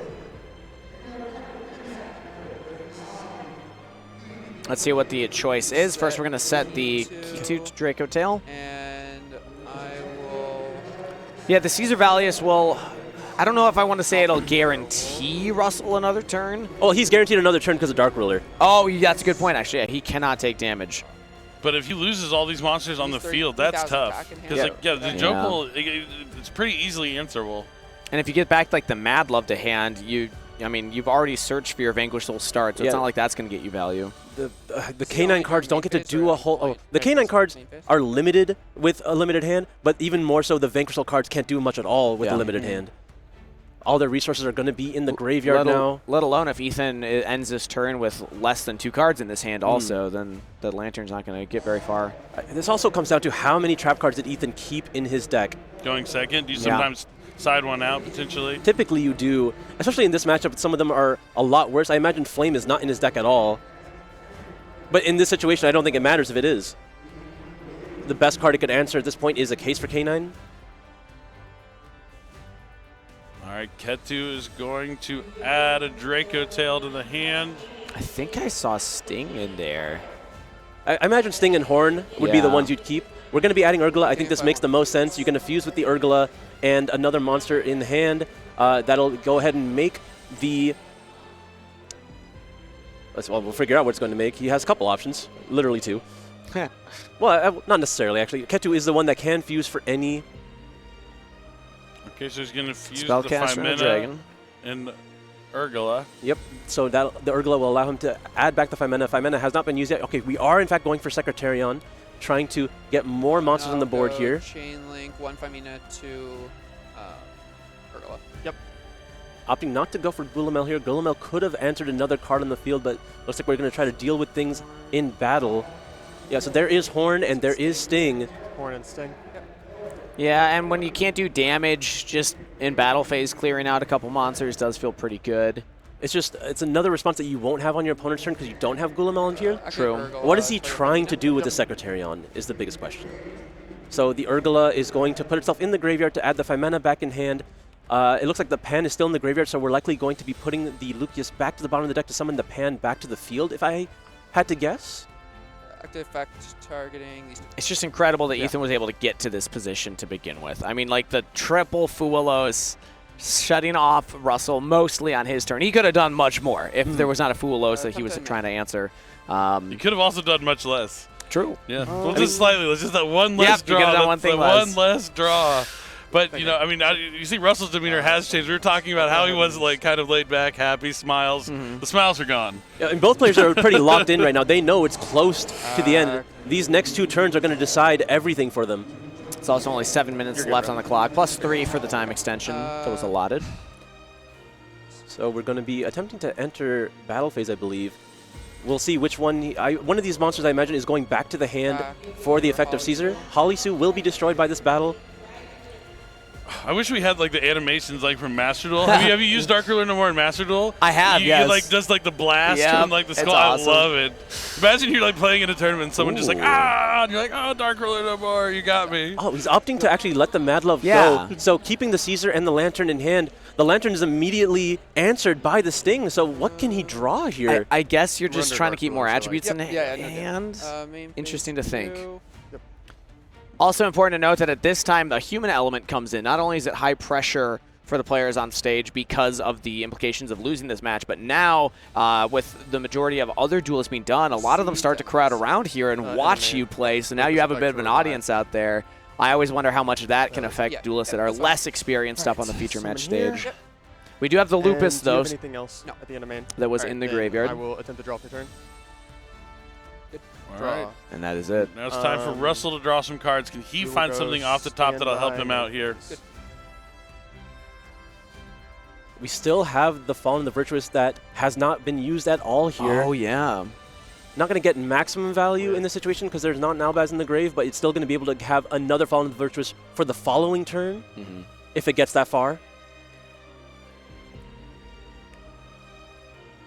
Speaker 2: Let's see what the choice is. First, we're going to set the key to Dracotail.
Speaker 4: And I will.
Speaker 2: Yeah, the Caesar Valius will... I don't know if I want to say it'll guarantee Russell another turn.
Speaker 3: Oh, he's guaranteed another turn because of Dark Ruler.
Speaker 2: Oh, yeah, that's a good point, actually. Yeah, he cannot take damage.
Speaker 1: But if he loses all these monsters on the field, that's tough. Because like, the Dracotail, it's pretty easily answerable.
Speaker 2: And if you get back like the Mad Love to hand, I mean, you've already searched for your Vanquish Soul start, so it's not like that's going to get you value.
Speaker 3: The K9 cards don't get to do a whole... Oh, the K9 cards are limited with a limited hand, but even more so, the Vanquish Soul cards can't do much at all with a limited hand. All their resources are going to be in the graveyard now.
Speaker 2: Let alone if Ethan ends this turn with less than 2 cards in this hand also, then the Lantern's not going to get very far.
Speaker 3: This also comes down to how many trap cards did Ethan keep in his deck.
Speaker 1: Going second, do you sometimes side one out potentially?
Speaker 3: Typically you do, especially in this matchup. Some of them are a lot worse. I imagine Flame is not in his deck at all. But in this situation, I don't think it matters if it is. The best card it could answer at this point is a case for K9.
Speaker 1: All right, Ketu is going to add a Dracotail to the hand.
Speaker 2: I think I saw Sting in there.
Speaker 3: I imagine Sting and Horn would be the ones you'd keep. We're going to be adding Urgula. I think this makes the most sense. You're going to fuse with the Urgula and another monster in the hand. That'll go ahead and make the... Well, we'll figure out what it's going to make. He has a couple options, literally 2. Well, not necessarily, actually. Ketu is the one that can fuse for any...
Speaker 1: Okay, so he's going to fuse the
Speaker 2: Spellcaster
Speaker 1: Dragon and Urgula.
Speaker 3: Yep, so the Urgula will allow him to add back the Fimena. Fimena has not been used yet. Okay, we are in fact going for Secretarion, trying to get more monsters on the board here.
Speaker 4: Chain Link, 1 Fimena, 2 Urgula.
Speaker 5: Yep.
Speaker 3: Opting not to go for Gulamel here. Gulamel could have answered another card on the field, but looks like we're going to try to deal with things in battle. Yeah, so there is Horn and there is Sting.
Speaker 5: Horn and Sting.
Speaker 2: Yeah, and when you can't do damage, just in battle phase, clearing out a couple monsters does feel pretty good.
Speaker 3: It's another response that you won't have on your opponent's turn because you don't have Gulamel in here.
Speaker 2: True.
Speaker 3: What is he trying to do with the Secretarion is the biggest question. So the Urgula is going to put itself in the graveyard to add the Fimena back in hand. It looks like the Pan is still in the graveyard, so we're likely going to be putting the Lucius back to the bottom of the deck to summon the Pan back to the field, if I had to guess.
Speaker 4: Active effect targeting.
Speaker 2: It's just incredible that Ethan was able to get to this position to begin with. I mean, like the triple Fuelos shutting off Russell mostly on his turn. He could have done much more if there was not a Fuelos that he was trying to answer.
Speaker 1: He could have also done much less.
Speaker 2: True.
Speaker 1: Yeah. Well, just slightly. Let's just that one less draw. One less draw. But, you know, I mean, you see Russell's demeanor has changed. We were talking about how he was, like, kind of laid back, happy, smiles. The smiles are gone.
Speaker 3: Yeah, and both players are pretty locked in right now. They know it's close to the end. These next 2 turns are going to decide everything for them.
Speaker 2: It's also only 7 minutes left on the clock, plus 3 for the time extension that was allotted.
Speaker 3: So we're going to be attempting to enter battle phase, I believe. We'll see which one. One of these monsters, I imagine, is going back to the hand for the effect of Caesar. Holisu will be destroyed by this battle.
Speaker 1: I wish we had like the animations like from Master Duel. Have you used Dark Ruler No More in Master Duel?
Speaker 2: I have,
Speaker 1: yes. You like just like the blast and like the skull.
Speaker 2: Awesome.
Speaker 1: I love it. Imagine you're like playing in a tournament and someone just like, and you're like, oh, Dark Ruler No More, you got me.
Speaker 3: Oh, he's opting to actually let the Mad Love go. So keeping the Caesar and the Lantern in hand, the Lantern is immediately answered by the Sting. So what can he draw here?
Speaker 2: I guess you're just trying to keep more attributes in hand. Interesting to think. Also important to note that at this time, the human element comes in. Not only is it high pressure for the players on stage because of the implications of losing this match, but now with the majority of other duels being done, a lot of them start to crowd around here and watch you play. So now you have a bit of an audience out there. I always wonder how much of that can affect duelists that are less experienced up on the feature match stage. We do have the Lupus, though,
Speaker 5: anything else at the end of main?
Speaker 2: that was in the graveyard.
Speaker 5: I will attempt to draw for turn.
Speaker 1: All right.
Speaker 2: And that is it.
Speaker 1: Now it's time for Russell to draw some cards. Can he find something off the top that'll help him out here?
Speaker 3: We still have the Fallen, the Virtuous, that has not been used at all here.
Speaker 2: Oh, yeah.
Speaker 3: Not going to get maximum value in this situation because there's not an Albaz in the grave, but it's still going to be able to have another Fallen, the Virtuous for the following turn if it gets that far.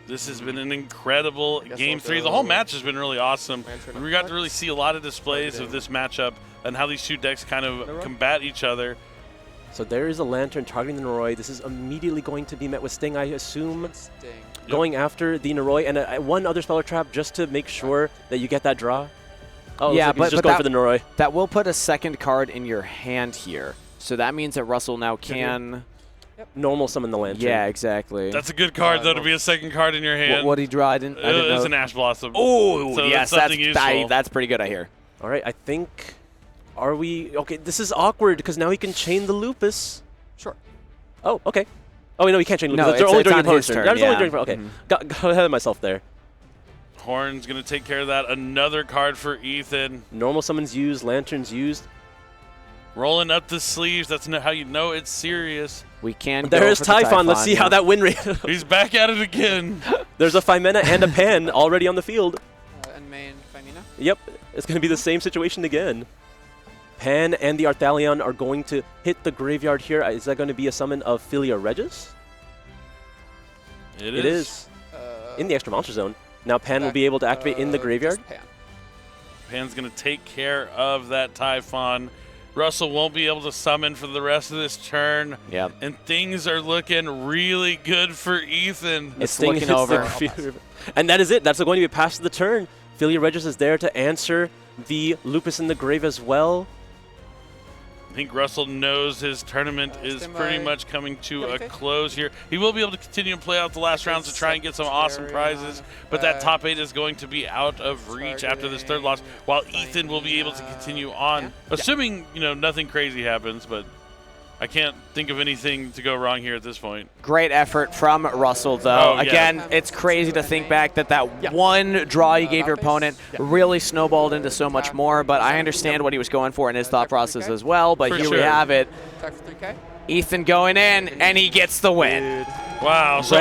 Speaker 1: This has been an incredible Game 3. The whole match has been really awesome. We got to really see a lot of displays of this matchup and how these 2 decks kind of combat each other.
Speaker 3: So there is a Lantern targeting the Noroi. This is immediately going to be met with Sting, I assume. Going after the Noroi and one other Speller Trap just to make sure that you get that draw. Oh, yeah, but he's just going for the Noroi.
Speaker 2: That will put a second card in your hand here. So that means that Russell now can
Speaker 3: normal summon the Lantern.
Speaker 2: Yeah, exactly.
Speaker 1: That's a good card, though, to be a second card in your hand.
Speaker 2: What he draw? I didn't know.
Speaker 1: It's an Ash Blossom.
Speaker 2: Oh,
Speaker 1: so
Speaker 2: yes, that's pretty good, I hear.
Speaker 3: All right, I think, are we, okay, this is awkward because now he can chain the Lupus.
Speaker 5: Sure.
Speaker 3: Oh, okay. Oh, wait, no, he can't chain Lupus.
Speaker 2: No,
Speaker 3: They're only during
Speaker 2: on
Speaker 3: your
Speaker 2: his
Speaker 3: turn.
Speaker 2: turn.
Speaker 3: That was only
Speaker 2: Yeah.
Speaker 3: during, okay, got ahead of myself there.
Speaker 1: Horn's going to take care of that. Another card for Ethan.
Speaker 3: Normal summons used, Lanterns used.
Speaker 1: Rolling up the sleeves. That's how you know it's serious.
Speaker 2: We can
Speaker 3: There's
Speaker 2: go for the
Speaker 3: Typhon. Let's see how that win rate.
Speaker 1: He's back at it again.
Speaker 3: There's a Phimena and a Pan already on the field.
Speaker 4: And main Phimena.
Speaker 3: Yep, it's going to be the same situation again. Pan and the Arthalion are going to hit the graveyard here. Is that going to be a summon of Philia Regis?
Speaker 1: It
Speaker 3: is. In the extra monster zone. Now Pan will be able to activate in the graveyard.
Speaker 1: Pan's going to take care of that Typhon. Russell won't be able to summon for the rest of this turn.
Speaker 2: Yep.
Speaker 1: And things are looking really good for Ethan.
Speaker 2: It's looking over.
Speaker 3: And that is it. That's going to be a pass to the turn. Philia Regis is there to answer the Lupus in the grave as well.
Speaker 1: I think Russell knows his tournament is pretty much coming to a close here. He will be able to continue to play out the last rounds to try and get some awesome prizes, but that top 8 is going to be out of reach after this third loss, while Ethan will be able to continue on, assuming, you know, nothing crazy happens, but I can't think of anything to go wrong here at this point.
Speaker 2: Great effort from Russell, though.
Speaker 1: Oh, yeah.
Speaker 2: Again, it's crazy to think back that one draw you gave your opponent really snowballed into so much more, but I understand what he was going for in his thought process as well, but here we have it. Ethan going in, and he gets the win.
Speaker 1: Wow. So